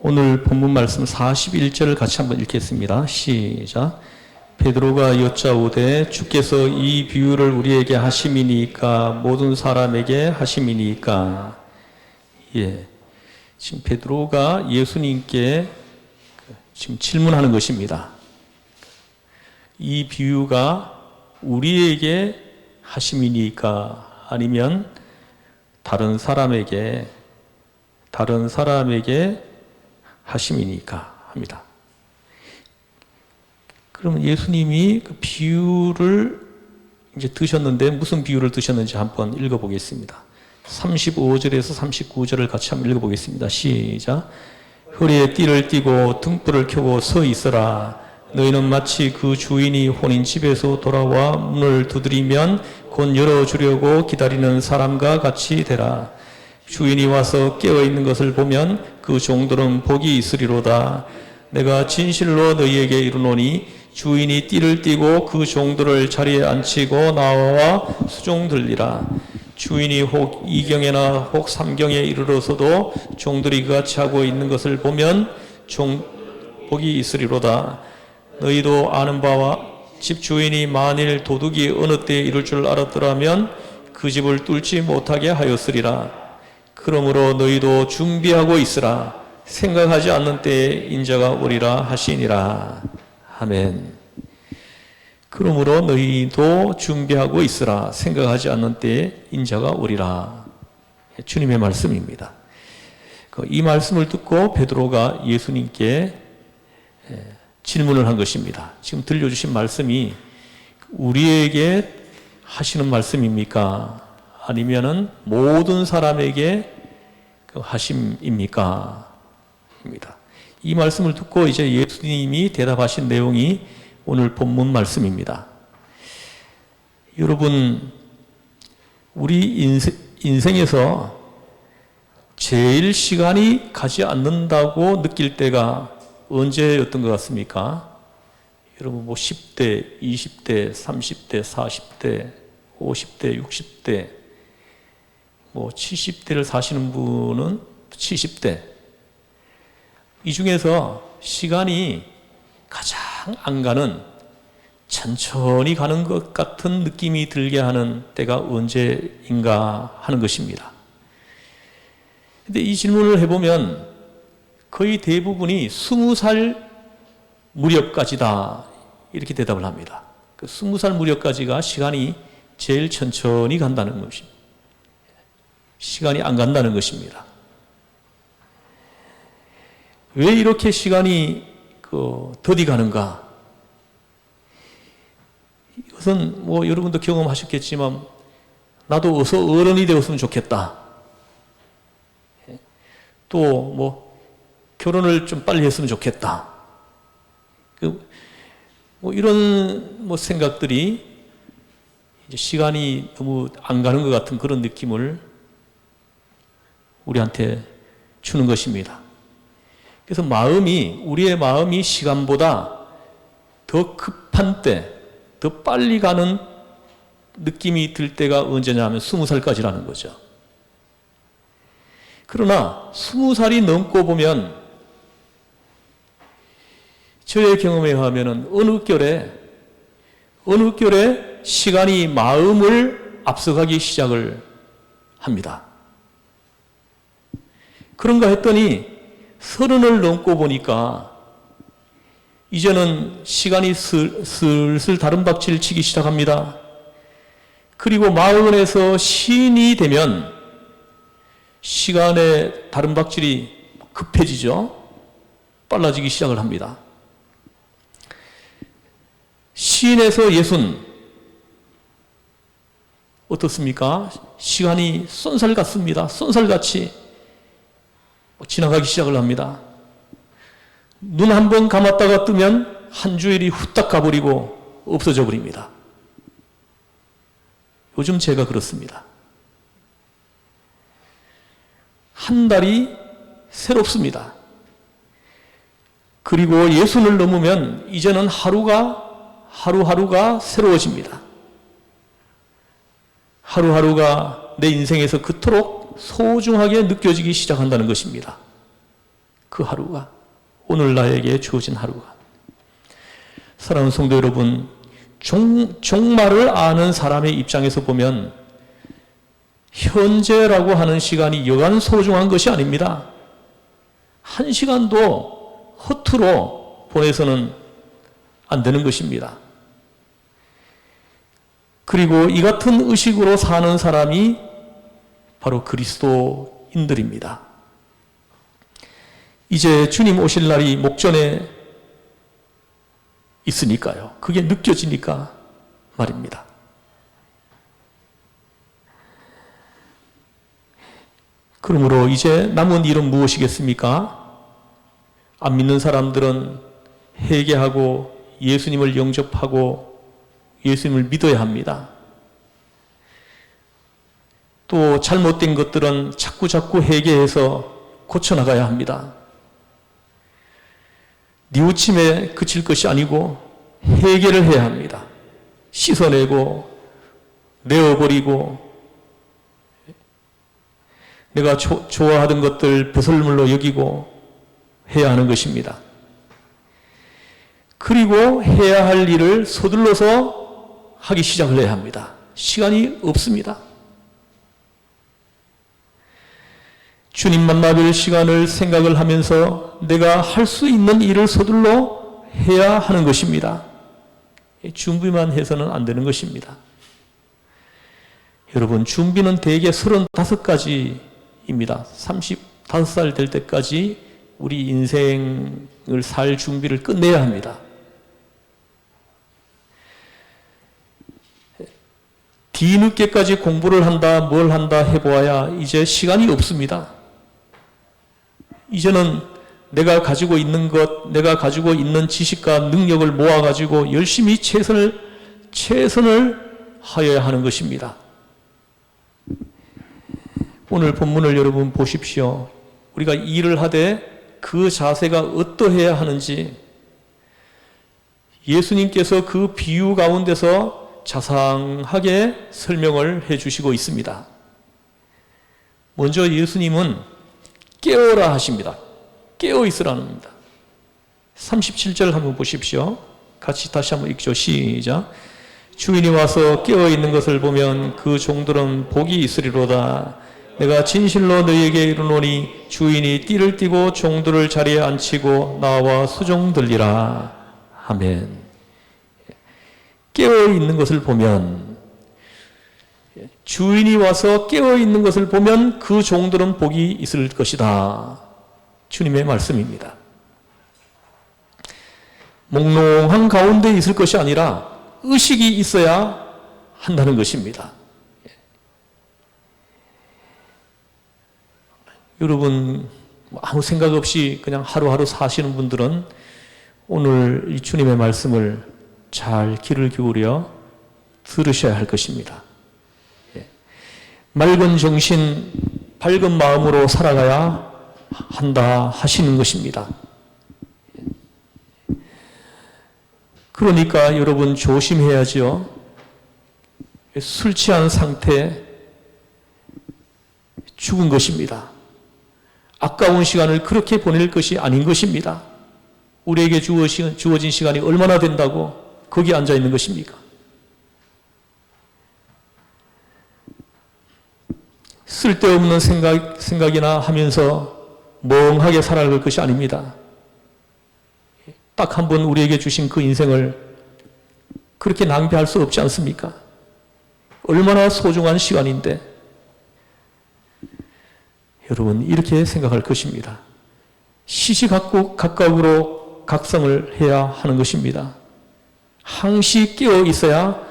오늘 본문 말씀 41절을 같이 한번 읽겠습니다. 시작. 베드로가 여짜오되 주께서 이 비유를 우리에게 하심이니까 모든 사람에게 하심이니까. 지금 베드로가 예수님께 지금 질문하는 것입니다. 이 비유가 우리에게 하심이니까 아니면 다른 사람에게 하심이니까 합니다. 그러면 예수님이 그 비유를 이제 드셨는데 무슨 비유를 드셨는지 한번 읽어보겠습니다. 35절에서 39절을 같이 한번 읽어보겠습니다. 시작. 허리에 띠를 띠고 등불을 켜고 서 있어라. 너희는 마치 그 주인이 혼인 집에서 돌아와 문을 두드리면 곧 열어주려고 기다리는 사람과 같이 되라. 주인이 와서 깨어있는 것을 보면 그 종들은 복이 있으리로다. 내가 진실로 너희에게 이르노니 주인이 띠를 띠고 그 종들을 자리에 앉히고 나와 수종들리라. 주인이 혹 2경에나 혹 3경에 이르러서도 종들이 그같이 하고 있는 것을 보면 복이 있으리로다. 너희도 아는 바와 집 주인이 만일 도둑이 어느 때에 이룰 줄 알았더라면 그 집을 뚫지 못하게 하였으리라. 그러므로 너희도 준비하고 있으라. 생각하지 않는 때에 인자가 오리라 하시니라. 아멘. 그러므로 너희도 준비하고 있으라. 생각하지 않는 때에 인자가 오리라. 주님의 말씀입니다. 이 말씀을 듣고 베드로가 예수님께 질문을 한 것입니다. 지금 들려주신 말씀이 우리에게 하시는 말씀입니까? 아니면은 모든 사람에게 하심입니까? 입니다. 이 말씀을 듣고 이제 예수님이 대답하신 내용이 오늘 본문 말씀입니다. 여러분, 우리 인생에서 제일 시간이 가지 않는다고 느낄 때가 언제였던 것 같습니까? 여러분, 10대, 20대, 30대, 40대, 50대, 60대, 70대를 사시는 분은 70대. 이 중에서 시간이 가장 안 가는, 천천히 가는 것 같은 느낌이 들게 하는 때가 언제인가 하는 것입니다. 근데 이 질문을 해보면 거의 대부분이 20살 무렵까지다. 이렇게 대답을 합니다. 그 20살 무렵까지가 시간이 제일 천천히 간다는 것입니다. 시간이 안 간다는 것입니다. 왜 이렇게 시간이 더디 가는가? 이것은 여러분도 경험하셨겠지만 나도 어서 어른이 되었으면 좋겠다. 또 결혼을 좀 빨리 했으면 좋겠다. 이런 생각들이 이제 시간이 너무 안 가는 것 같은 그런 느낌을 우리한테 주는 것입니다. 그래서 우리의 마음이 시간보다 더 급한 때, 더 빨리 가는 느낌이 들 때가 언제냐면 20살까지라는 거죠. 그러나 20살이 넘고 보면 저의 경험에 의하면 어느 결에 시간이 마음을 앞서가기 시작을 합니다. 그런가 했더니 30을 넘고 보니까 이제는 시간이 슬슬 다른박질 치기 시작합니다. 그리고 40에서 신이 되면 시간의 다른박질이 급해지죠. 빨라지기 시작을 합니다. 신에서 60 어떻습니까? 시간이 쏜살 같습니다. 쏜살같이 지나가기 시작을 합니다. 눈 한 번 감았다가 뜨면 한 주일이 후딱 가버리고 없어져 버립니다. 요즘 제가 그렇습니다. 한 달이 새롭습니다. 그리고 60을 넘으면 이제는 하루하루가 새로워집니다. 하루하루가 내 인생에서 그토록 소중하게 느껴지기 시작한다는 것입니다. 그 하루가, 오늘 나에게 주어진 하루가. 사랑하는 성도 여러분, 종말을 아는 사람의 입장에서 보면 현재라고 하는 시간이 여간 소중한 것이 아닙니다. 한 시간도 허투루 보내서는 안 되는 것입니다. 그리고 이 같은 의식으로 사는 사람이 바로 그리스도인들입니다. 이제 주님 오실 날이 목전에 있으니까요. 그게 느껴지니까 말입니다. 그러므로 이제 남은 일은 무엇이겠습니까? 안 믿는 사람들은 회개하고 예수님을 영접하고 예수님을 믿어야 합니다. 또 잘못된 것들은 자꾸 회개해서 고쳐나가야 합니다. 뉘우침에 그칠 것이 아니고 회개를 해야 합니다. 씻어내고 내어버리고 내가 좋아하던 것들 배설물로 여기고 해야 하는 것입니다. 그리고 해야 할 일을 서둘러서 하기 시작을 해야 합니다. 시간이 없습니다. 주님 만나뵐 시간을 생각을 하면서 내가 할 수 있는 일을 서둘러 해야 하는 것입니다. 준비만 해서는 안 되는 것입니다. 여러분, 준비는 대개 35가지입니다. 35살 될 때까지 우리 인생을 살 준비를 끝내야 합니다. 뒤늦게까지 공부를 한다, 뭘 한다 해보아야 이제 시간이 없습니다. 이제는 내가 가지고 있는 것, 내가 가지고 있는 지식과 능력을 모아가지고 열심히 최선을 하여야 하는 것입니다. 오늘 본문을 여러분 보십시오. 우리가 일을 하되 그 자세가 어떠해야 하는지 예수님께서 그 비유 가운데서 자상하게 설명을 해 주시고 있습니다. 먼저 예수님은 깨어라 하십니다. 깨어 있으라는 겁니다. 37절 한번 보십시오. 같이 다시 한번 읽죠. 시작. 주인이 와서 깨어 있는 것을 보면 그 종들은 복이 있으리로다. 내가 진실로 너희에게 이르노니 주인이 띠를 띠고 종들을 자리에 앉히고 나와 수종들리라. 아멘. 깨어 있는 것을 보면, 주인이 와서 깨어 있는 것을 보면 그 종들은 복이 있을 것이다. 주님의 말씀입니다. 몽롱한 가운데 있을 것이 아니라 의식이 있어야 한다는 것입니다. 여러분, 아무 생각 없이 그냥 하루하루 사시는 분들은 오늘 이 주님의 말씀을 잘 귀를 기울여 들으셔야 할 것입니다. 맑은 정신, 밝은 마음으로 살아가야 한다 하시는 것입니다. 그러니까 여러분 조심해야죠. 술 취한 상태 죽은 것입니다. 아까운 시간을 그렇게 보낼 것이 아닌 것입니다. 우리에게 주어진 시간이 얼마나 된다고 거기 앉아 있는 것입니까? 쓸데없는 생각이나 하면서 멍하게 살아갈 것이 아닙니다. 딱 한 번 우리에게 주신 그 인생을 그렇게 낭비할 수 없지 않습니까? 얼마나 소중한 시간인데, 여러분 이렇게 생각할 것입니다. 시시각각으로 각성을 해야 하는 것입니다. 항시 깨어 있어야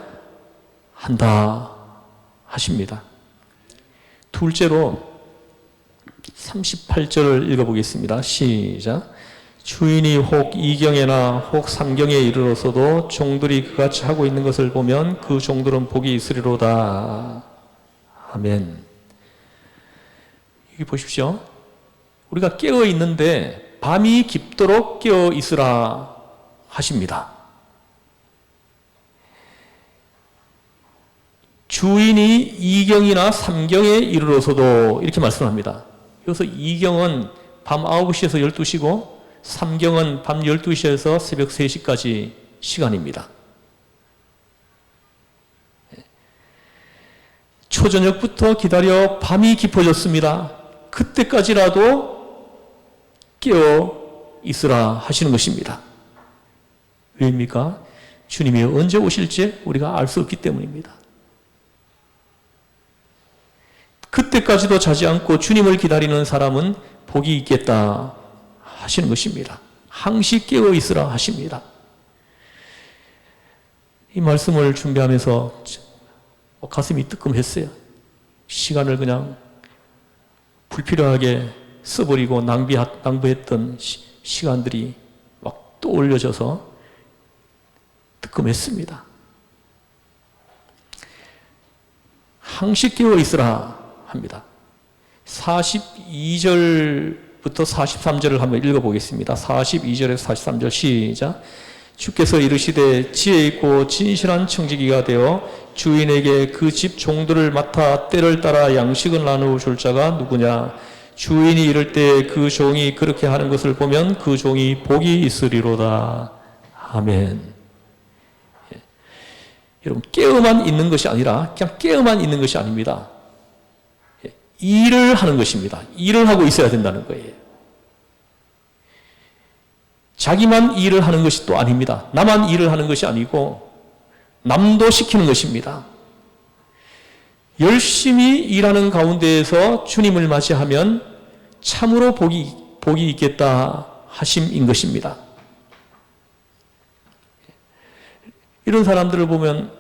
한다 하십니다. 둘째로 38절을 읽어보겠습니다. 시작. 주인이 혹 2경에나 혹 3경에 이르러서도 종들이 그같이 하고 있는 것을 보면 그 종들은 복이 있으리로다. 아멘. 여기 보십시오. 우리가 깨어 있는데 밤이 깊도록 깨어 있으라 하십니다. 주인이 2경이나 3경에 이르러서도 이렇게 말씀합니다. 여기서 2경은 밤 9시에서 12시고 삼경은 밤 12시에서 새벽 3시까지 시간입니다. 초저녁부터 기다려 밤이 깊어졌습니다. 그때까지라도 깨어 있으라 하시는 것입니다. 왜입니까? 주님이 언제 오실지 우리가 알 수 없기 때문입니다. 그때까지도 자지 않고 주님을 기다리는 사람은 복이 있겠다 하시는 것입니다. 항시 깨어 있으라 하십니다. 이 말씀을 준비하면서 가슴이 뜨끔했어요. 시간을 그냥 불필요하게 써버리고 낭비했던 시간들이 막 떠올려져서 뜨끔했습니다. 항시 깨어 있으라 합니다. 42절부터 43절을 한번 읽어보겠습니다. 42절에서 43절 시작. 주께서 이르시되 지혜 있고 진실한 청지기가 되어 주인에게 그 집 종들을 맡아 때를 따라 양식을 나누어 줄 자가 누구냐? 주인이 이를 때 그 종이 그렇게 하는 것을 보면 그 종이 복이 있으리로다. 아멘. 예. 여러분, 깨어만 있는 것이 아니라 그냥 깨어만 있는 것이 아닙니다. 예. 일을 하는 것입니다. 일을 하고 있어야 된다는 거예요. 자기만 일을 하는 것이 또 아닙니다. 나만 일을 하는 것이 아니고 남도 시키는 것입니다. 열심히 일하는 가운데에서 주님을 맞이하면 참으로 복이 있겠다 하심인 것입니다. 이런 사람들을 보면,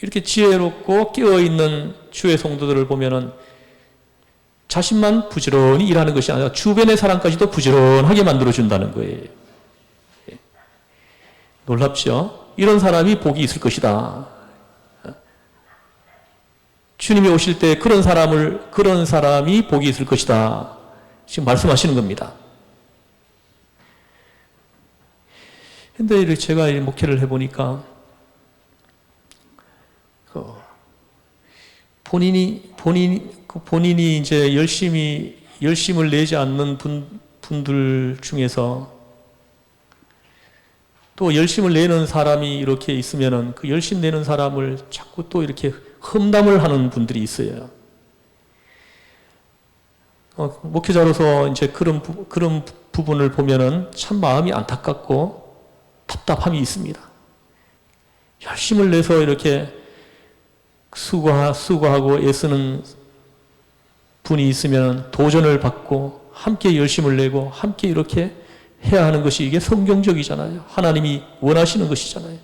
이렇게 지혜롭고 깨어있는 주의 성도들을 보면은 자신만 부지런히 일하는 것이 아니라 주변의 사람까지도 부지런하게 만들어준다는 거예요. 놀랍죠? 이런 사람이 복이 있을 것이다. 주님이 오실 때 그런 사람이 복이 있을 것이다. 지금 말씀하시는 겁니다. 근데 제가 목회를 해보니까, 본인이 이제 열심을 내지 않는 분들 중에서 또 열심을 내는 사람이 이렇게 있으면은 그 열심 내는 사람을 자꾸 또 이렇게 험담을 하는 분들이 있어요. 목회자로서 이제 그런 부분을 보면은 참 마음이 안타깝고 답답함이 있습니다. 열심을 내서 이렇게 수고하고 애쓰는 분이 있으면 도전을 받고 함께 열심을 내고 함께 이렇게 해야 하는 것이 이게 성경적이잖아요. 하나님이 원하시는 것이잖아요.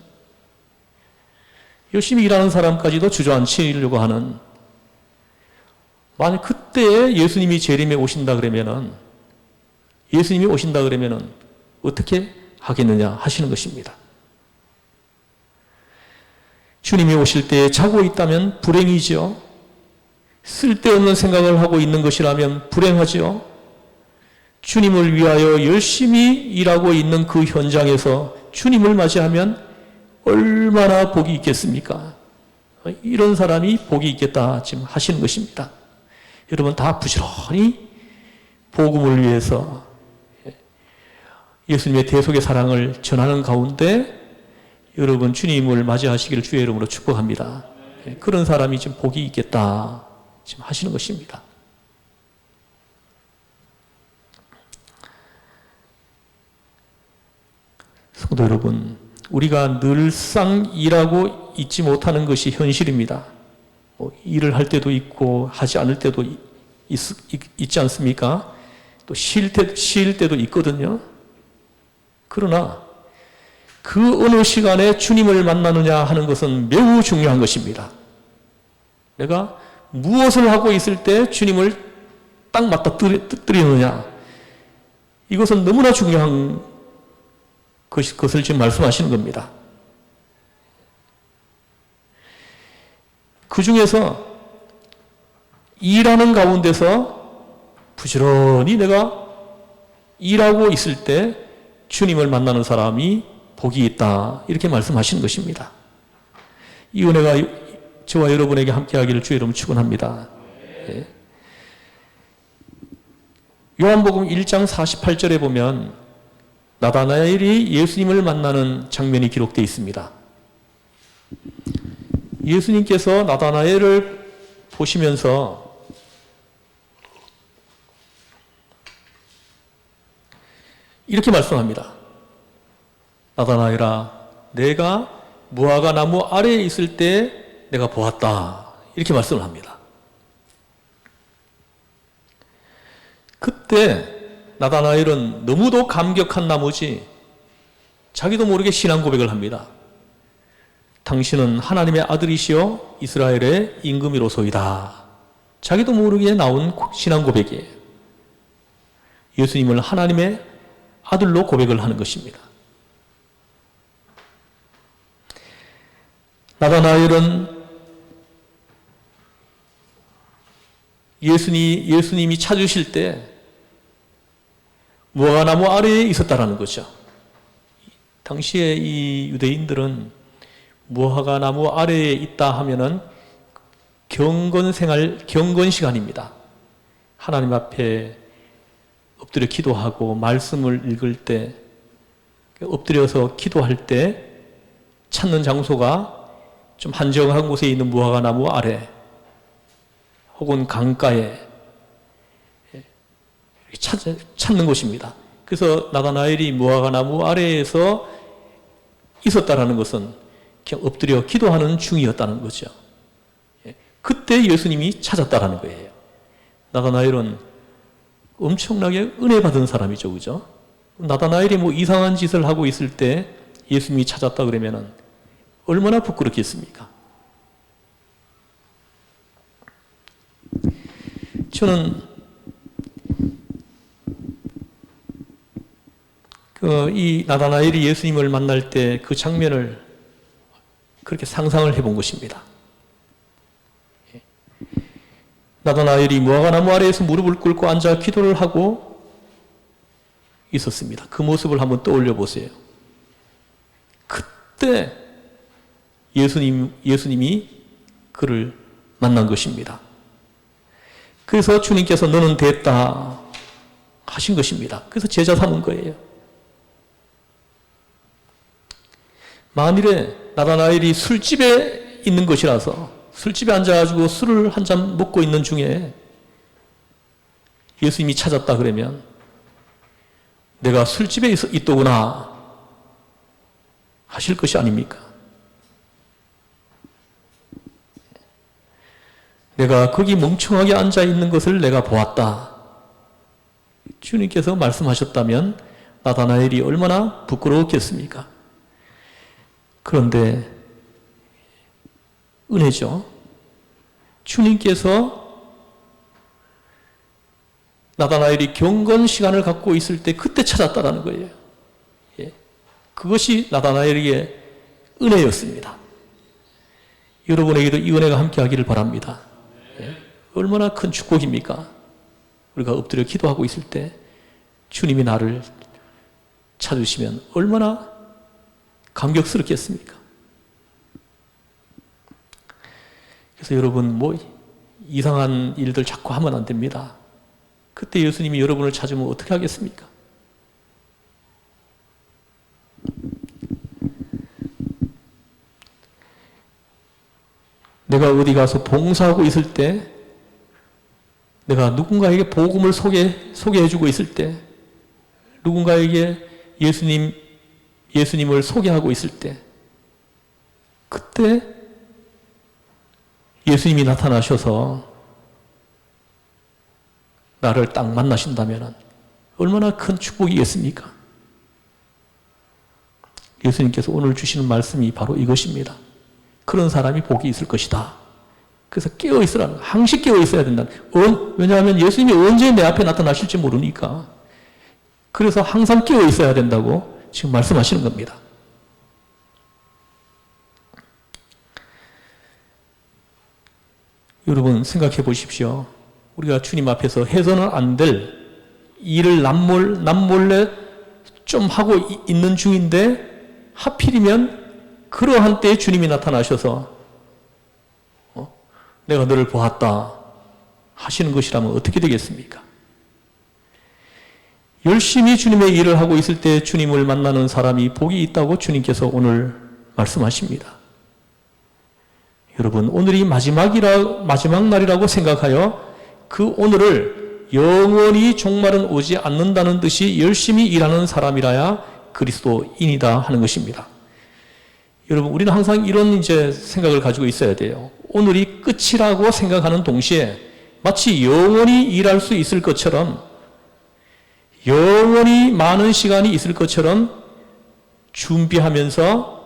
열심히 일하는 사람까지도 주저앉히려고 하는, 만약 그때에 예수님이 재림에 오신다 그러면은 어떻게 하겠느냐 하시는 것입니다. 주님이 오실 때 자고 있다면 불행이죠. 쓸데없는 생각을 하고 있는 것이라면 불행하죠. 주님을 위하여 열심히 일하고 있는 그 현장에서 주님을 맞이하면 얼마나 복이 있겠습니까? 이런 사람이 복이 있겠다 지금 하시는 것입니다. 여러분 다 부지런히 복음을 위해서 예수님의 대속의 사랑을 전하는 가운데 여러분 주님을 맞이하시기를 주의 이름으로 축복합니다. 그런 사람이 지금 복이 있겠다 지금 하시는 것입니다. 성도 여러분, 우리가 늘상 일하고 있지 못하는 것이 현실입니다. 일을 할 때도 있고 하지 않을 때도 있지 않습니까? 또 쉴 때도 있거든요. 그러나 그 어느 시간에 주님을 만나느냐 하는 것은 매우 중요한 것입니다. 내가 무엇을 하고 있을 때 주님을 딱 맞닥뜨리느냐, 이것은 너무나 중요한 것을 지금 말씀하시는 겁니다. 그 중에서 일하는 가운데서 부지런히 내가 일하고 있을 때 주님을 만나는 사람이 복이 있다, 이렇게 말씀하시는 것입니다. 이 은혜가 저와 여러분에게 함께하기를 주의 이름으로 축원합니다. 예. 요한복음 1장 48절에 보면 나다나엘이 예수님을 만나는 장면이 기록되어 있습니다. 예수님께서 나다나엘을 보시면서 이렇게 말씀합니다. 나다나엘아, 내가 무화과 나무 아래에 있을 때 내가 보았다. 이렇게 말씀을 합니다. 그때 나다나엘은 너무도 감격한 나머지 자기도 모르게 신앙 고백을 합니다. 당신은 하나님의 아들이시여 이스라엘의 임금이로소이다. 자기도 모르게 나온 신앙 고백이에요. 예수님을 하나님의 아들로 고백을 하는 것입니다. 나다나엘은 예수님이 찾으실 때 무화과나무 아래에 있었다라는 거죠. 당시에 이 유대인들은 무화과나무 아래에 있다 하면은 경건 시간입니다. 하나님 앞에 엎드려 기도하고 말씀을 읽을 때, 엎드려서 기도할 때 찾는 장소가 좀 한정한 곳에 있는 무화과나무 아래 혹은 강가에 찾는 곳입니다. 그래서 나다나엘이 무화과나무 아래에서 있었다라는 것은 그냥 엎드려 기도하는 중이었다는 거죠. 그때 예수님이 찾았다라는 거예요. 나다나엘은 엄청나게 은혜 받은 사람이죠, 그죠? 나다나엘이 뭐 이상한 짓을 하고 있을 때 예수님이 찾았다 그러면은 얼마나 부끄럽겠습니까? 저는 이 나다나엘이 예수님을 만날 때 그 장면을 그렇게 상상을 해본 것입니다. 나다나엘이 무화과나무 아래에서 무릎을 꿇고 앉아 기도를 하고 있었습니다. 그 모습을 한번 떠올려 보세요. 그때 예수님이 그를 만난 것입니다. 그래서 주님께서 너는 됐다 하신 것입니다. 그래서 제자 삼은 거예요. 만일에 나다나엘이 술집에 있는 것이라서 술집에 앉아가지고 술을 한 잔 먹고 있는 중에 예수님이 찾았다 그러면 내가 술집에 있더구나 하실 것이 아닙니까? 내가 거기 멍청하게 앉아 있는 것을 내가 보았다. 주님께서 말씀하셨다면 나다나엘이 얼마나 부끄러웠겠습니까? 그런데 은혜죠. 주님께서 나다나엘이 경건 시간을 갖고 있을 때 그때 찾았다라는 거예요. 그것이 나다나엘에게 은혜였습니다. 여러분에게도 이 은혜가 함께 하기를 바랍니다. 얼마나 큰 축복입니까? 우리가 엎드려 기도하고 있을 때 주님이 나를 찾으시면 얼마나 감격스럽겠습니까? 그래서 여러분 이상한 일들 자꾸 하면 안 됩니다. 그때 예수님이 여러분을 찾으면 어떻게 하겠습니까? 내가 어디 가서 봉사하고 있을 때, 내가 누군가에게 복음을 소개해주고 있을 때, 누군가에게 예수님을 소개하고 있을 때, 그때 예수님이 나타나셔서 나를 딱 만나신다면 얼마나 큰 축복이겠습니까? 예수님께서 오늘 주시는 말씀이 바로 이것입니다. 그런 사람이 복이 있을 것이다. 그래서 깨어있으라는, 항시 깨어있어야 된다. 왜냐하면 예수님이 언제 내 앞에 나타나실지 모르니까. 그래서 항상 깨어있어야 된다고 지금 말씀하시는 겁니다. 여러분 생각해 보십시오. 우리가 주님 앞에서 해서는 안 될 일을 남몰래 좀 하고 있는 중인데 하필이면 그러한 때에 주님이 나타나셔서 내가 너를 보았다 하시는 것이라면 어떻게 되겠습니까? 열심히 주님의 일을 하고 있을 때 주님을 만나는 사람이 복이 있다고 주님께서 오늘 말씀하십니다. 여러분, 오늘이 마지막 날이라고 생각하여 그 오늘을 영원히 종말은 오지 않는다는 듯이 열심히 일하는 사람이라야 그리스도인이다 하는 것입니다. 여러분, 우리는 항상 이런 생각을 가지고 있어야 돼요. 오늘이 끝이라고 생각하는 동시에 마치 영원히 일할 수 있을 것처럼, 영원히 많은 시간이 있을 것처럼 준비하면서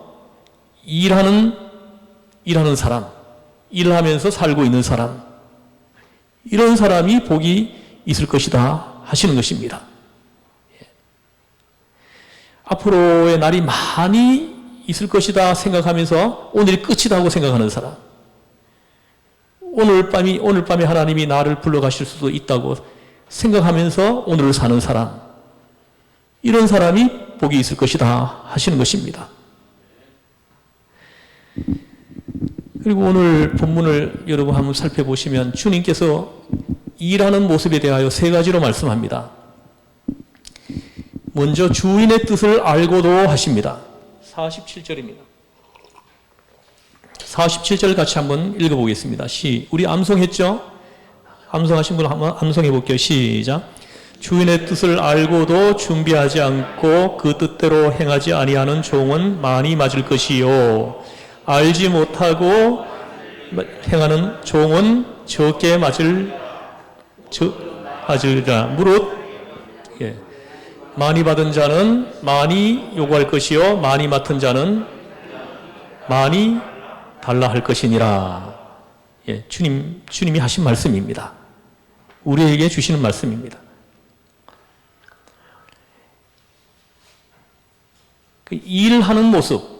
일하는 사람, 일하면서 살고 있는 사람, 이런 사람이 복이 있을 것이다 하시는 것입니다. 앞으로의 날이 많이 있을 것이다 생각하면서 오늘이 끝이다 하고 생각하는 사람, 오늘 밤에 하나님이 나를 불러가실 수도 있다고 생각하면서 오늘을 사는 사람, 이런 사람이 복이 있을 것이다 하시는 것입니다. 그리고 오늘 본문을 여러분 한번 살펴보시면 주님께서 일하는 모습에 대하여 세 가지로 말씀합니다. 먼저 주인의 뜻을 알고도 하십니다. 47절입니다. 47절 같이 한번 읽어보겠습니다. 우리 암송했죠? 암송하신 분 한번 암송해 볼게요. 시작. 주인의 뜻을 알고도 준비하지 않고 그 뜻대로 행하지 아니하는 종은 많이 맞을 것이요. 알지 못하고 행하는 종은 적게 맞으리라. 무릇 많이 받은 자는 많이 요구할 것이요 많이 맡은 자는 많이 달라 할 것이니라. 주님이 하신 말씀입니다. 우리에게 주시는 말씀입니다. 그 일하는 모습,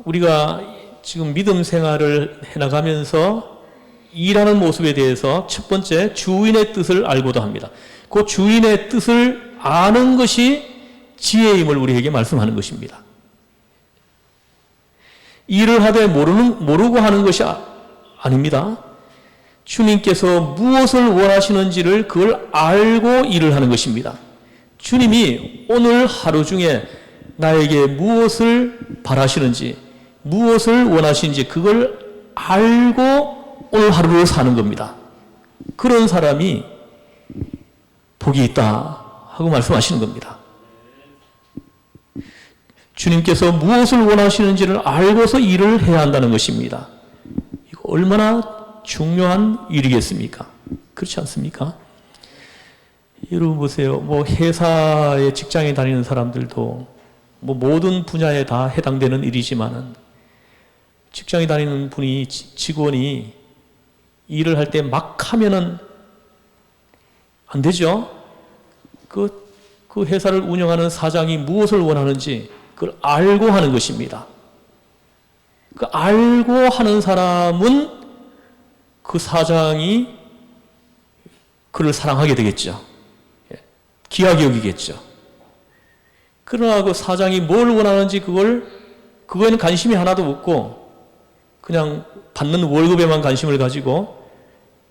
우리가 지금 믿음 생활을 해나가면서 일하는 모습에 대해서 첫 번째 주인의 뜻을 알고도 합니다. 그 주인의 뜻을 아는 것이 지혜임을 우리에게 말씀하는 것입니다. 일을 하되 모르고 하는 것이 아닙니다. 주님께서 무엇을 원하시는지를 그걸 알고 일을 하는 것입니다. 주님이 오늘 하루 중에 나에게 무엇을 바라시는지, 무엇을 원하시는지 그걸 알고 오늘 하루를 사는 겁니다. 그런 사람이 복이 있다 하고 말씀하시는 겁니다. 주님께서 무엇을 원하시는지를 알고서 일을 해야 한다는 것입니다. 이거 얼마나 중요한 일이겠습니까? 그렇지 않습니까? 여러분 보세요. 회사에 직장에 다니는 사람들도 모든 분야에 다 해당되는 일이지만은 직장에 다니는 직원이 일을 할 때 막 하면은 안 되죠? 그 회사를 운영하는 사장이 무엇을 원하는지 그걸 알고 하는 것입니다. 그 알고 하는 사람은 그 사장이 그를 사랑하게 되겠죠. 귀하게 여기겠죠. 그러나 그 사장이 뭘 원하는지 그거에는 관심이 하나도 없고 그냥 받는 월급에만 관심을 가지고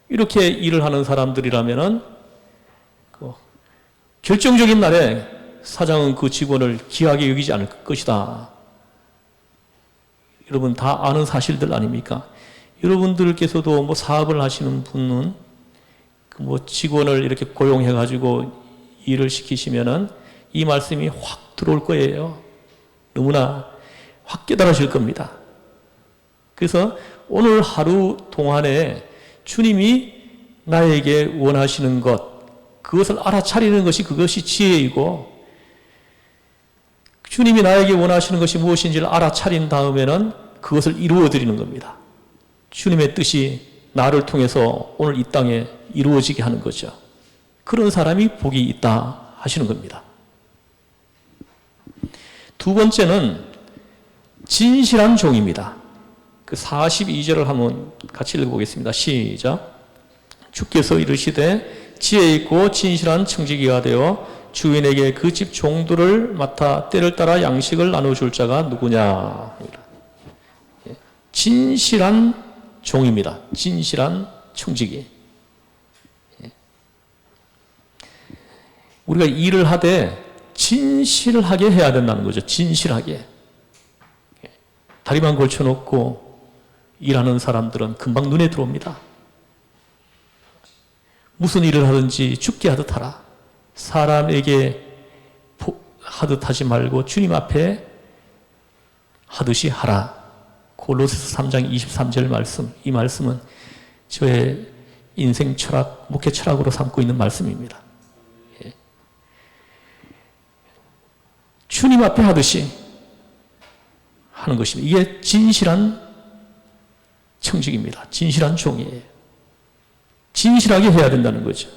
이렇게 일을 하는 사람들이라면은 결정적인 날에 사장은 그 직원을 귀하게 여기지 않을 것이다. 여러분 다 아는 사실들 아닙니까? 여러분들께서도 사업을 하시는 분은 직원을 이렇게 고용해가지고 일을 시키시면은 이 말씀이 확 들어올 거예요. 너무나 확 깨달으실 겁니다. 그래서 오늘 하루 동안에 주님이 나에게 원하시는 것, 그것을 알아차리는 것이 그것이 지혜이고, 주님이 나에게 원하시는 것이 무엇인지를 알아차린 다음에는 그것을 이루어 드리는 겁니다. 주님의 뜻이 나를 통해서 오늘 이 땅에 이루어지게 하는 거죠. 그런 사람이 복이 있다 하시는 겁니다. 두 번째는 진실한 종입니다. 그 42절을 한번 같이 읽어보겠습니다. 시작. 주께서 이르시되 지혜 있고 진실한 청지기가 되어 주인에게 그 집 종들을 맡아 때를 따라 양식을 나눠줄 자가 누구냐. 진실한 종입니다. 진실한 청지기. 우리가 일을 하되 진실하게 해야 된다는 거죠. 진실하게. 다리만 걸쳐놓고 일하는 사람들은 금방 눈에 들어옵니다. 무슨 일을 하든지 죽게 하듯 하라. 사람에게 하듯 하지 말고 주님 앞에 하듯이 하라. 골로새서 3장 23절 말씀, 이 말씀은 저의 인생 철학, 목회 철학으로 삼고 있는 말씀입니다. 예. 주님 앞에 하듯이 하는 것입니다. 이게 진실한 청직입니다. 진실한 종이에요. 진실하게 해야 된다는 거죠.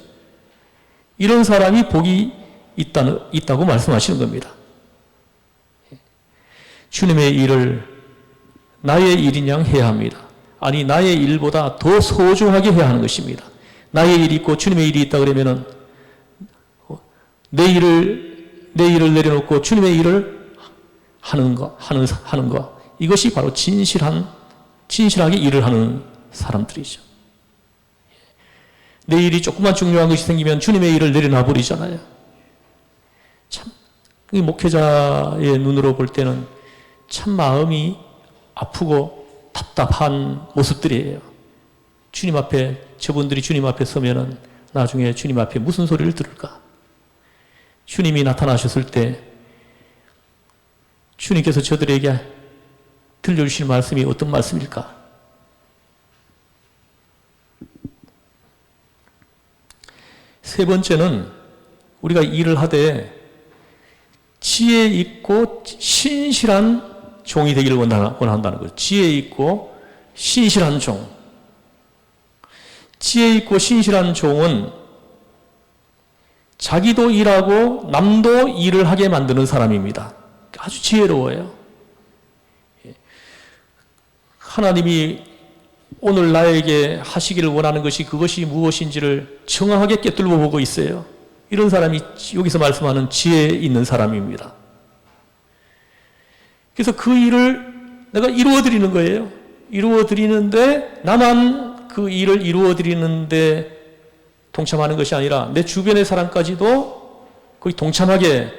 이런 사람이 복이 있다고 말씀하시는 겁니다. 주님의 일을 나의 일인 양 해야 합니다. 아니, 나의 일보다 더 소중하게 해야 하는 것입니다. 나의 일이 있고 주님의 일이 있다 그러면은 내 일을 내려놓고 주님의 일을 하는 거. 이것이 바로 진실하게 일을 하는 사람들이죠. 내 일이 조금만 중요한 것이 생기면 주님의 일을 내려놔 버리잖아요. 참, 이 목회자의 눈으로 볼 때는 참 마음이 아프고 답답한 모습들이에요. 주님 앞에, 저분들이 주님 앞에 서면은 나중에 주님 앞에 무슨 소리를 들을까? 주님이 나타나셨을 때 주님께서 저들에게 들려주실 말씀이 어떤 말씀일까? 세 번째는 우리가 일을 하되 지혜 있고 신실한 종이 되기를 원한다는 거예요. 지혜 있고 신실한 종. 지혜 있고 신실한 종은 자기도 일하고 남도 일을 하게 만드는 사람입니다. 아주 지혜로워요. 하나님이 오늘 나에게 하시기를 원하는 것이 그것이 무엇인지를 정확하게 꿰뚫고 보고 있어요. 이런 사람이 여기서 말씀하는 지혜 있는 사람입니다. 그래서 그 일을 내가 이루어 드리는 거예요. 이루어 드리는데 나만 그 일을 이루어 드리는데 동참하는 것이 아니라 내 주변의 사람까지도 거기 동참하게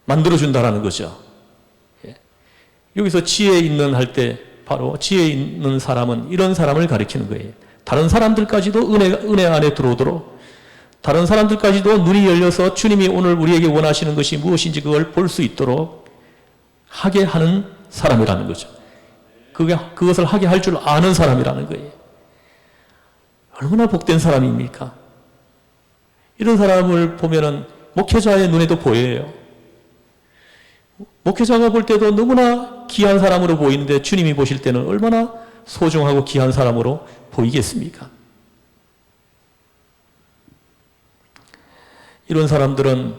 만들어준다라는 거죠. 여기서 지혜 있는 할 때 바로 지혜 있는 사람은 이런 사람을 가리키는 거예요. 다른 사람들까지도 은혜 안에 들어오도록, 다른 사람들까지도 눈이 열려서 주님이 오늘 우리에게 원하시는 것이 무엇인지 그걸 볼 수 있도록 하게 하는 사람이라는 거죠. 그것을 하게 할 줄 아는 사람이라는 거예요. 얼마나 복된 사람입니까? 이런 사람을 보면은 목회자의 눈에도 보여요. 목회자가 볼 때도 너무나 귀한 사람으로 보이는데 주님이 보실 때는 얼마나 소중하고 귀한 사람으로 보이겠습니까? 이런 사람들은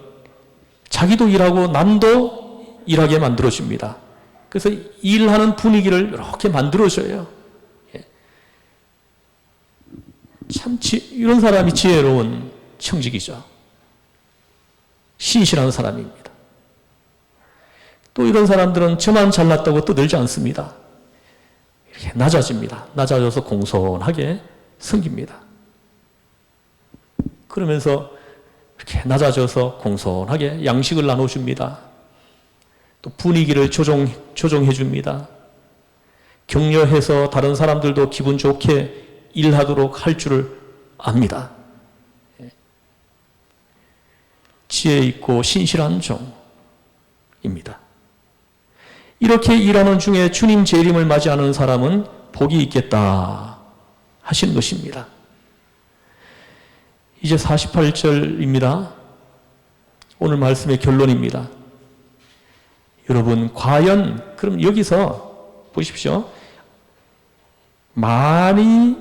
자기도 일하고 남도 일하게 만들어줍니다. 그래서 일하는 분위기를 이렇게 만들어줘요. 참 이런 사람이 지혜로운 청직이죠. 신실한 사람입니다. 또 이런 사람들은 저만 잘났다고 떠들지 않습니다. 이렇게 낮아집니다. 낮아져서 공손하게 섬깁니다. 그러면서 이렇게 낮아져서 공손하게 양식을 나눠줍니다. 또 분위기를 조정해 줍니다. 격려해서 다른 사람들도 기분 좋게 일하도록 할 줄을 압니다. 지혜 있고 신실한 종입니다. 이렇게 일하는 중에 주님 재림을 맞이하는 사람은 복이 있겠다 하시는 것입니다. 이제 48절입니다. 오늘 말씀의 결론입니다. 여러분, 과연 그럼 여기서 보십시오. 많이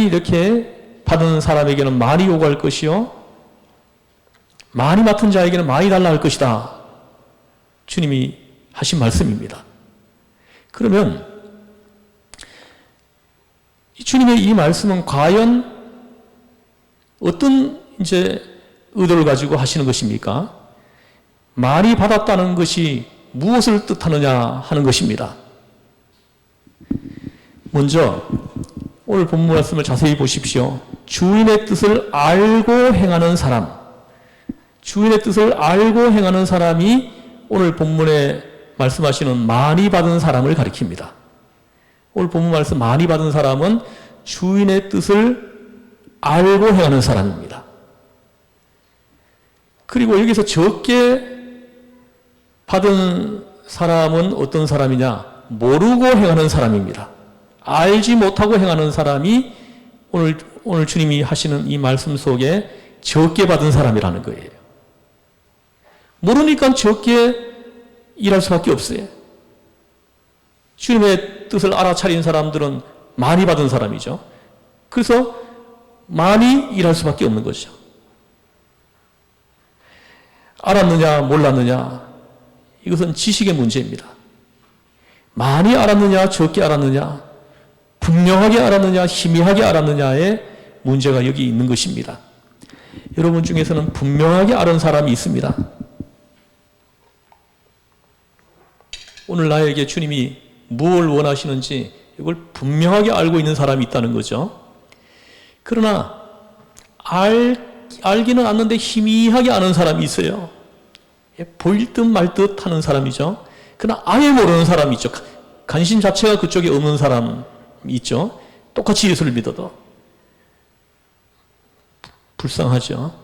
이렇게 받은 사람에게는 많이 요구할 것이요, 많이 맡은 자에게는 많이 달라 할 것이다. 주님이 하신 말씀입니다. 그러면 주님의 이 말씀은 과연 어떤 의도를 가지고 하시는 것입니까? 많이 받았다는 것이 무엇을 뜻하느냐 하는 것입니다. 먼저 오늘 본문 말씀을 자세히 보십시오. 주인의 뜻을 알고 행하는 사람, 주인의 뜻을 알고 행하는 사람이 오늘 본문에 말씀하시는 많이 받은 사람을 가리킵니다. 오늘 본문 말씀 많이 받은 사람은 주인의 뜻을 알고 행하는 사람입니다. 그리고 여기서 적게 받은 사람은 어떤 사람이냐? 모르고 행하는 사람입니다. 알지 못하고 행하는 사람이 오늘 주님이 하시는 이 말씀 속에 적게 받은 사람이라는 거예요. 모르니까 적게 일할 수밖에 없어요. 주님의 뜻을 알아차린 사람들은 많이 받은 사람이죠. 그래서 많이 일할 수밖에 없는 거죠. 알았느냐 몰랐느냐, 이것은 지식의 문제입니다. 많이 알았느냐 적게 알았느냐, 분명하게 알았느냐 희미하게 알았느냐의 문제가 여기 있는 것입니다. 여러분 중에서는 분명하게 알은 사람이 있습니다. 오늘 나에게 주님이 무엇을 원하시는지 이걸 분명하게 알고 있는 사람이 있다는 거죠. 그러나 알기는 않는데 희미하게 아는 사람이 있어요. 보일 듯 말 듯 하는 사람이죠. 그러나 아예 모르는 사람이 있죠. 관심 자체가 그쪽에 없는 사람이 있죠. 똑같이 예수를 믿어도 불쌍하죠.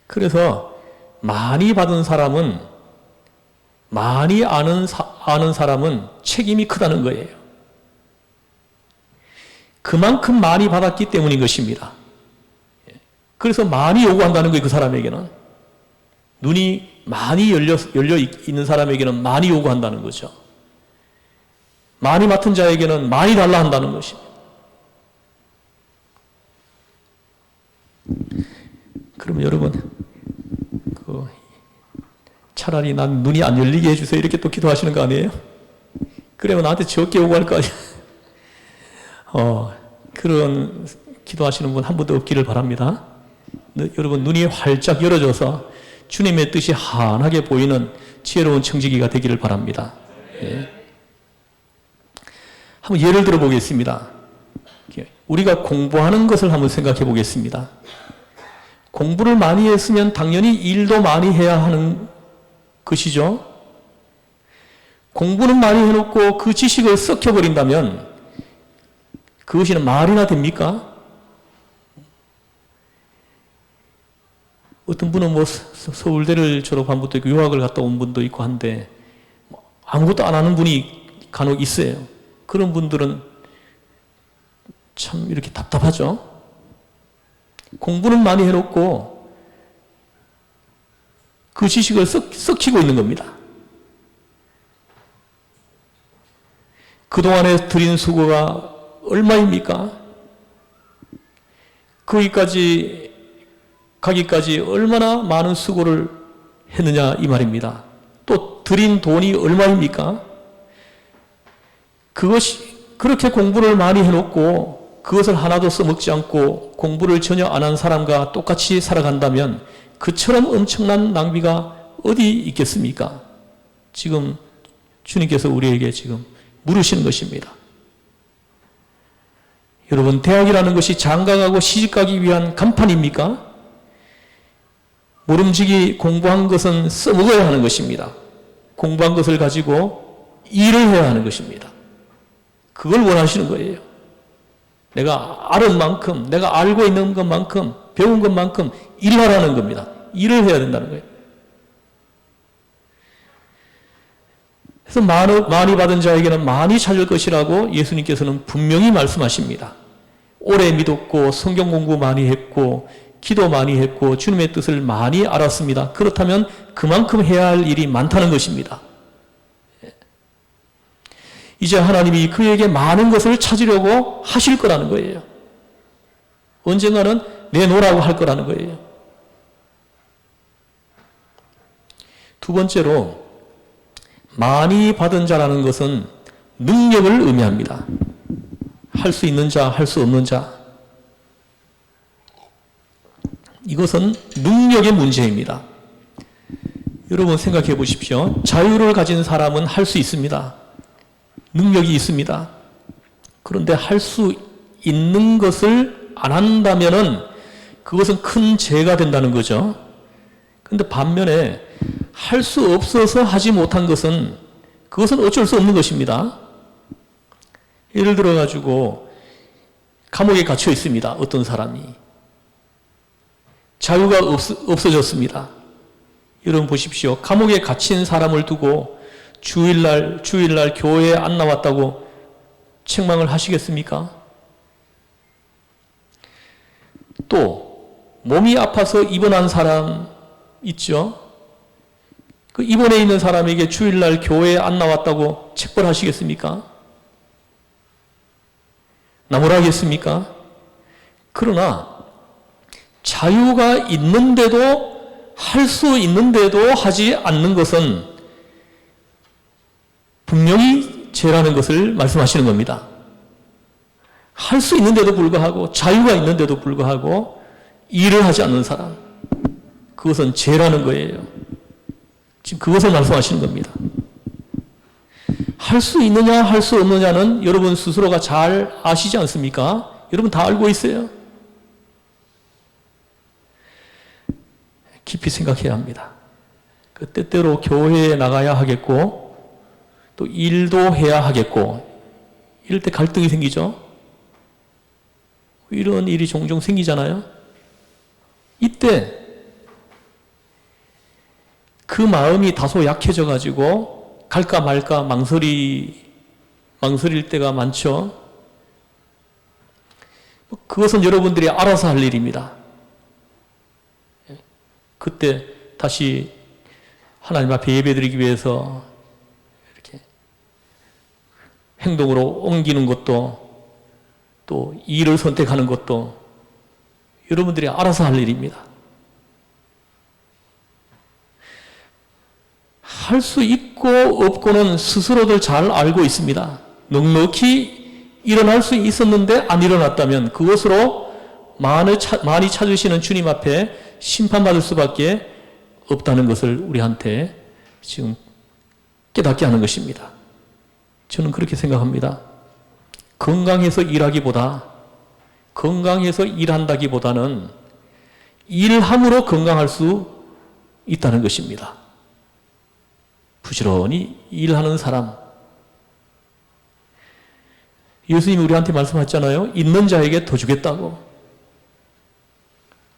그래서 많이 받은 사람은, 많이 아는 사람은 책임이 크다는 거예요. 그만큼 많이 받았기 때문인 것입니다. 그래서 많이 요구한다는 거예요. 그 사람에게는 눈이 많이 열려 있는 사람에게는 많이 요구한다는 거죠. 많이 맡은 자에게는 많이 달라 한다는 것입니다. 그러면 여러분, 차라리 난 눈이 안 열리게 해주세요 이렇게 또 기도하시는 거 아니에요? 그러면 나한테 적게 요구할 거 아니에요? 그런 기도하시는 분 한 분도 없기를 바랍니다. 여러분, 눈이 활짝 열어져서 주님의 뜻이 환하게 보이는 지혜로운 청지기가 되기를 바랍니다. 예. 한번 예를 들어 보겠습니다. 우리가 공부하는 것을 한번 생각해 보겠습니다. 공부를 많이 했으면 당연히 일도 많이 해야 하는 것이죠. 공부는 많이 해놓고 그 지식을 썩혀버린다면 그것이 말이나 됩니까? 어떤 분은 서울대를 졸업한 분도 있고 유학을 갔다 온 분도 있고 한데 아무것도 안 하는 분이 간혹 있어요. 그런 분들은 참 이렇게 답답하죠. 공부는 많이 해놓고 그 지식을 썩히고 있는 겁니다. 그동안에 들인 수고가 얼마입니까? 거기까지 가기까지 얼마나 많은 수고를 했느냐 이 말입니다. 또 들인 돈이 얼마입니까? 그것이 그렇게 공부를 많이 해놓고 그것을 하나도 써먹지 않고 공부를 전혀 안 한 사람과 똑같이 살아간다면 그처럼 엄청난 낭비가 어디 있겠습니까? 지금 주님께서 우리에게 지금 물으시는 것입니다. 여러분, 대학이라는 것이 장가가고 시집가기 위한 간판입니까? 모름지기 공부한 것은 써먹어야 하는 것입니다. 공부한 것을 가지고 일을 해야 하는 것입니다. 그걸 원하시는 거예요. 내가 아는 만큼, 내가 알고 있는 것만큼, 배운 것만큼 일하라는 겁니다. 일을 해야 된다는 거예요. 그래서 많이 받은 자에게는 많이 찾을 것이라고 예수님께서는 분명히 말씀하십니다. 오래 믿었고 성경 공부 많이 했고 기도 많이 했고 주님의 뜻을 많이 알았습니다. 그렇다면 그만큼 해야 할 일이 많다는 것입니다. 이제 하나님이 그에게 많은 것을 찾으려고 하실 거라는 거예요. 언젠가는 내놓으라고 할 거라는 거예요. 두 번째로, 많이 받은 자라는 것은 능력을 의미합니다. 할 수 있는 자, 할 수 없는 자. 이것은 능력의 문제입니다. 여러분 생각해 보십시오. 자유를 가진 사람은 할 수 있습니다. 능력이 있습니다. 그런데 할 수 있는 것을 안 한다면은 그것은 큰 죄가 된다는 거죠. 근데 반면에 할 수 없어서 하지 못한 것은 그것은 어쩔 수 없는 것입니다. 예를 들어 가지고 감옥에 갇혀 있습니다. 어떤 사람이 자유가 없어졌습니다. 여러분 보십시오. 감옥에 갇힌 사람을 두고 주일날 교회에 안 나왔다고 책망을 하시겠습니까? 또 몸이 아파서 입원한 사람 있죠? 그 입원해 있는 사람에게 주일날 교회에 안 나왔다고 책벌하시겠습니까? 나무라겠습니까? 그러나 자유가 있는데도 할 수 있는데도 하지 않는 것은 분명히 죄라는 것을 말씀하시는 겁니다. 할 수 있는데도 불구하고 자유가 있는데도 불구하고 일을 하지 않는 사람, 그것은 죄라는 거예요. 지금 그것을 말씀하시는 겁니다. 할 수 있느냐 할 수 없느냐는 여러분 스스로가 잘 아시지 않습니까? 여러분 다 알고 있어요. 깊이 생각해야 합니다. 그 때때로 교회에 나가야 하겠고 또 일도 해야 하겠고 이럴 때 갈등이 생기죠. 이런 일이 종종 생기잖아요. 이때 그 마음이 다소 약해져 가지고 갈까 말까 망설일 때가 많죠. 그것은 여러분들이 알아서 할 일입니다. 그때 다시 하나님 앞에 예배드리기 위해서 이렇게 행동으로 옮기는 것도 또 일을 선택하는 것도 여러분들이 알아서 할 일입니다. 할 수 있고 없고는 스스로들 잘 알고 있습니다. 넉넉히 일어날 수 있었는데 안 일어났다면 그것으로 많이 찾으시는 주님 앞에 심판받을 수밖에 없다는 것을 우리한테 지금 깨닫게 하는 것입니다. 저는 그렇게 생각합니다. 건강해서 일한다기보다는 일함으로 건강할 수 있다는 것입니다. 부지런히 일하는 사람. 예수님이 우리한테 말씀하셨잖아요. 있는 자에게 더 주겠다고.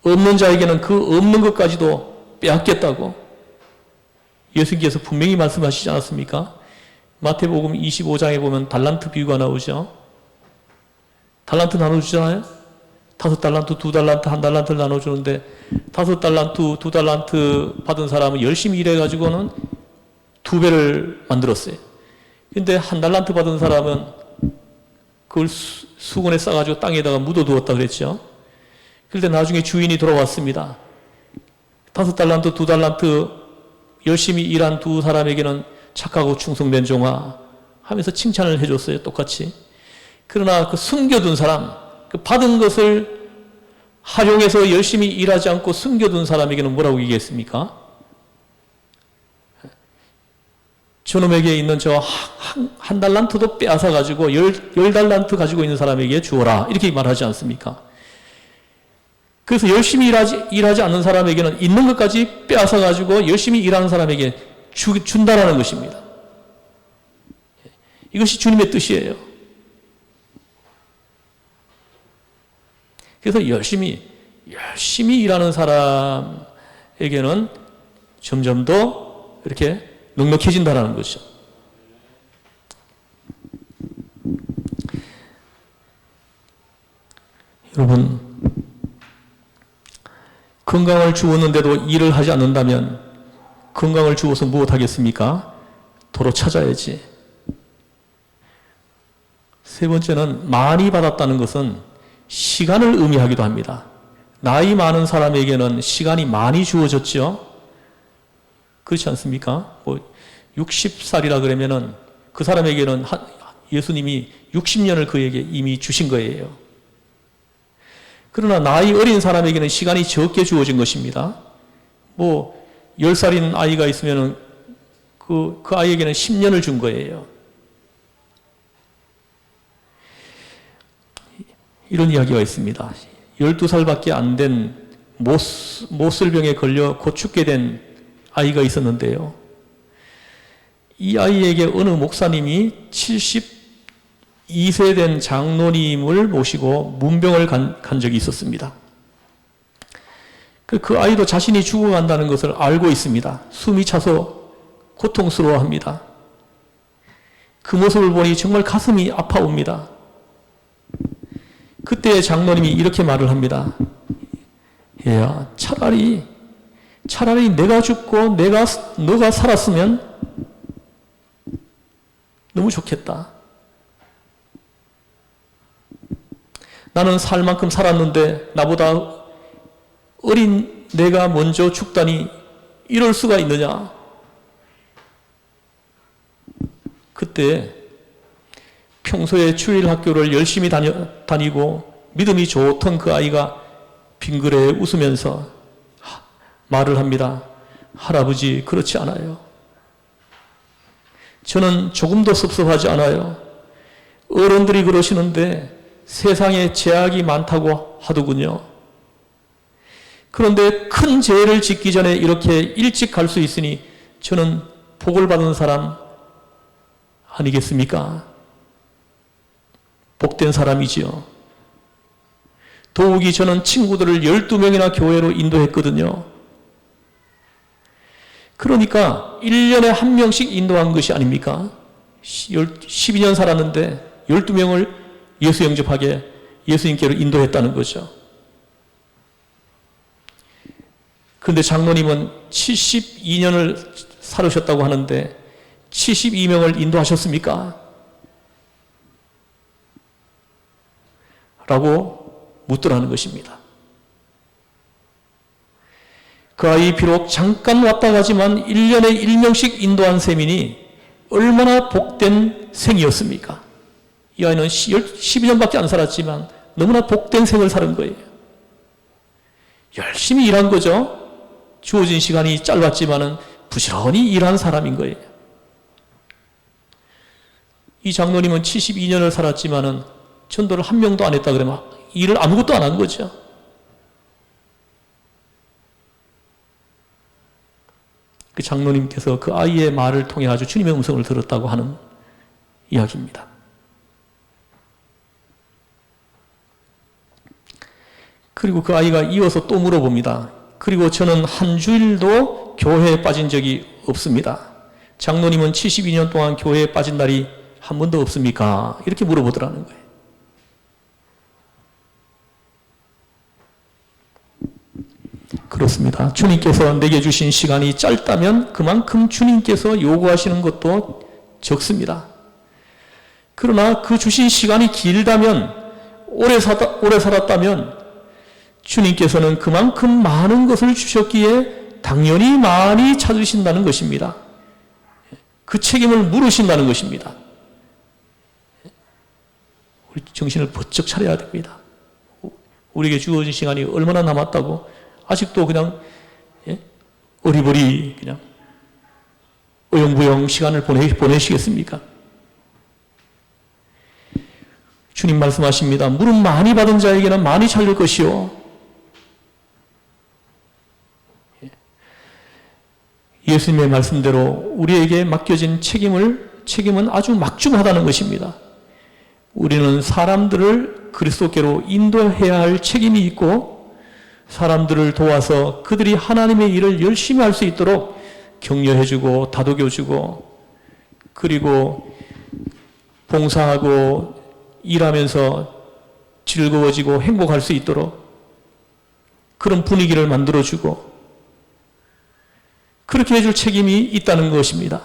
없는 자에게는 그 없는 것까지도 빼앗겠다고. 예수님께서 분명히 말씀하시지 않았습니까? 마태복음 25장에 보면 달란트 비유가 나오죠. 달란트 나눠주잖아요. 5달란트, 2달란트, 1달란트를 나눠주는데 5달란트, 2달란트 받은 사람은 열심히 일해가지고는 2배를 만들었어요. 근데 1달란트 받은 사람은 그걸 수건에 싸가지고 땅에다가 묻어두었다 그랬죠. 그런데 나중에 주인이 돌아왔습니다. 5달란트, 2달란트 열심히 일한 두 사람에게는 착하고 충성된 종아 하면서 칭찬을 해줬어요. 똑같이. 그러나 그 숨겨둔 사람, 그 받은 것을 활용해서 열심히 일하지 않고 숨겨둔 사람에게는 뭐라고 얘기했습니까? 저놈에게 있는 저 한 달란트도 빼앗아 가지고 열 달란트 가지고 있는 사람에게 주어라. 이렇게 말하지 않습니까? 그래서 열심히 일하지 않는 사람에게는 있는 것까지 빼앗아 가지고 열심히 일하는 사람에게 준다라는 것입니다. 이것이 주님의 뜻이에요. 그래서 열심히 일하는 사람에게는 점점 더 이렇게 넉넉해진다는 거죠. 여러분, 건강을 주었는데도 일을 하지 않는다면 건강을 주어서 무엇하겠습니까? 도로 찾아야지. 세 번째는 많이 받았다는 것은 시간을 의미하기도 합니다. 나이 많은 사람에게는 시간이 많이 주어졌죠. 그렇지 않습니까? 60살이라 그러면은 그 사람에게는 예수님이 60년을 그에게 이미 주신 거예요. 그러나 나이 어린 사람에게는 시간이 적게 주어진 것입니다. 10살인 아이가 있으면은 그 아이에게는 10년을 준 거예요. 이런 이야기가 있습니다. 12살밖에 안 된 모슬병에 걸려 곧 죽게 된 아이가 있었는데요. 이 아이에게 어느 목사님이 72세 된 장로님을 모시고 문병을 간 적이 있었습니다. 그 아이도 자신이 죽어간다는 것을 알고 있습니다. 숨이 차서 고통스러워합니다. 그 모습을 보니 정말 가슴이 아파옵니다. 그때 장로님이 이렇게 말을 합니다. 얘야, 차라리 내가 죽고 너가 살았으면 너무 좋겠다. 나는 살 만큼 살았는데 나보다 어린 내가 먼저 죽다니 이럴 수가 있느냐. 그때 평소에 주일 학교를 열심히 다니고 믿음이 좋던 그 아이가 빙그레 웃으면서 말을 합니다. 할아버지, 그렇지 않아요. 저는 조금도 섭섭하지 않아요. 어른들이 그러시는데 세상에 제약이 많다고 하더군요. 그런데 큰 죄를 짓기 전에 이렇게 일찍 갈 수 있으니 저는 복을 받은 사람 아니겠습니까? 복된 사람이지요. 더욱이 저는 친구들을 12명이나 교회로 인도했거든요. 그러니까 1년에 한 명씩 인도한 것이 아닙니까? 12년 살았는데 12명을 예수 영접하게 예수님께로 인도했다는 거죠. 그런데 장로님은 72년을 살으셨다고 하는데 72명을 인도하셨습니까? 라고 묻더라는 것입니다. 그 아이 비록 잠깐 왔다 가지만 1년에 1명씩 인도한 셈이니 얼마나 복된 생이었습니까? 이 아이는 12년밖에 안 살았지만 너무나 복된 생을 사는 거예요. 열심히 일한 거죠. 주어진 시간이 짧았지만은 부지런히 일한 사람인 거예요. 이 장로님은 72년을 살았지만은 전도를 한 명도 안 했다 그러면 일을 아무것도 안 한 거죠. 그 장로님께서 그 아이의 말을 통해 아주 주님의 음성을 들었다고 하는 이야기입니다. 그리고 그 아이가 이어서 또 물어봅니다. 그리고 저는 한 주일도 교회에 빠진 적이 없습니다. 장로님은 72년 동안 교회에 빠진 날이 한 번도 없습니까? 이렇게 물어보더라는 거예요. 그렇습니다. 주님께서 내게 주신 시간이 짧다면 그만큼 주님께서 요구하시는 것도 적습니다. 그러나 그 주신 시간이 길다면 오래 살았다면 주님께서는 그만큼 많은 것을 주셨기에 당연히 많이 찾으신다는 것입니다. 그 책임을 물으신다는 것입니다. 우리 정신을 번쩍 차려야 됩니다. 우리에게 주어진 시간이 얼마나 남았다고 아직도 그냥 어리버리 그냥 어영부영 시간을 보내시겠습니까? 주님 말씀하십니다. 물은 많이 받은 자에게는 많이 찾을 것이요. 예수님의 말씀대로 우리에게 맡겨진 책임은 아주 막중하다는 것입니다. 우리는 사람들을 그리스도께로 인도해야 할 책임이 있고 사람들을 도와서 그들이 하나님의 일을 열심히 할 수 있도록 격려해주고 다독여주고 그리고 봉사하고 일하면서 즐거워지고 행복할 수 있도록 그런 분위기를 만들어주고 그렇게 해줄 책임이 있다는 것입니다.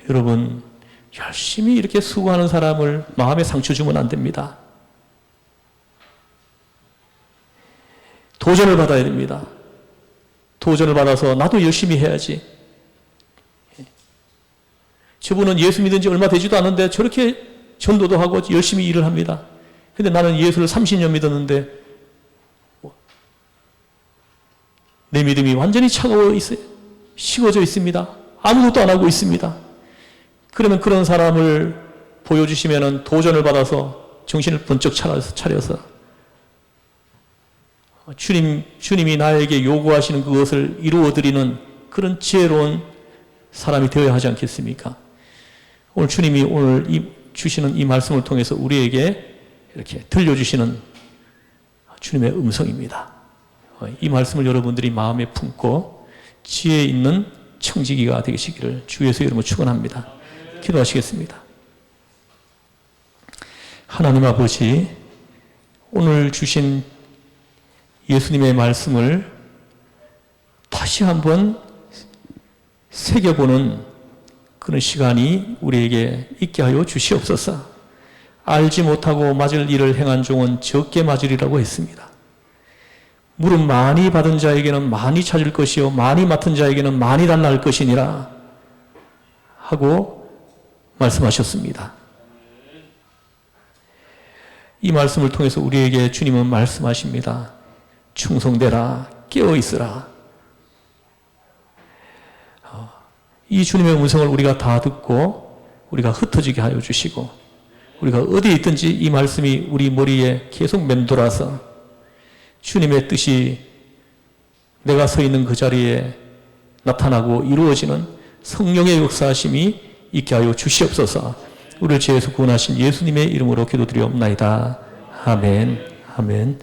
여러분, 열심히 이렇게 수고하는 사람을 마음에 상처 주면 안 됩니다. 도전을 받아야 됩니다. 도전을 받아서 나도 열심히 해야지. 저분은 예수 믿은 지 얼마 되지도 않은데 저렇게 전도도 하고 열심히 일을 합니다. 근데 나는 예수를 30년 믿었는데 내 믿음이 완전히 차가워 있어요. 식어져 있습니다. 아무것도 안 하고 있습니다. 그러면 그런 사람을 보여주시면은 도전을 받아서 정신을 번쩍 차려서 주님이 나에게 요구하시는 그것을 이루어드리는 그런 지혜로운 사람이 되어야 하지 않겠습니까? 오늘 주님이 오늘 주시는 이 말씀을 통해서 우리에게 이렇게 들려주시는 주님의 음성입니다. 이 말씀을 여러분들이 마음에 품고 지혜 있는 청지기가 되시기를 주에서 이름으로 축원합니다. 기도하시겠습니다. 하나님 아버지, 오늘 주신 예수님의 말씀을 다시 한번 새겨보는 그런 시간이 우리에게 있게 하여 주시옵소서. 알지 못하고 맞을 일을 행한 종은 적게 맞으리라고 했습니다. 물은 많이 받은 자에게는 많이 찾을 것이요 많이 맡은 자에게는 많이 달라할 것이니라 하고 말씀하셨습니다. 이 말씀을 통해서 우리에게 주님은 말씀하십니다. 충성되라, 깨어있으라. 이 주님의 음성을 우리가 다 듣고 우리가 흩어지게 하여 주시고 우리가 어디에 있든지 이 말씀이 우리 머리에 계속 맴돌아서 주님의 뜻이 내가 서 있는 그 자리에 나타나고 이루어지는 성령의 역사하심이 있게 하여 주시옵소서. 우리를 죄에서 구원하신 예수님의 이름으로 기도드리옵나이다. 아멘. 아멘.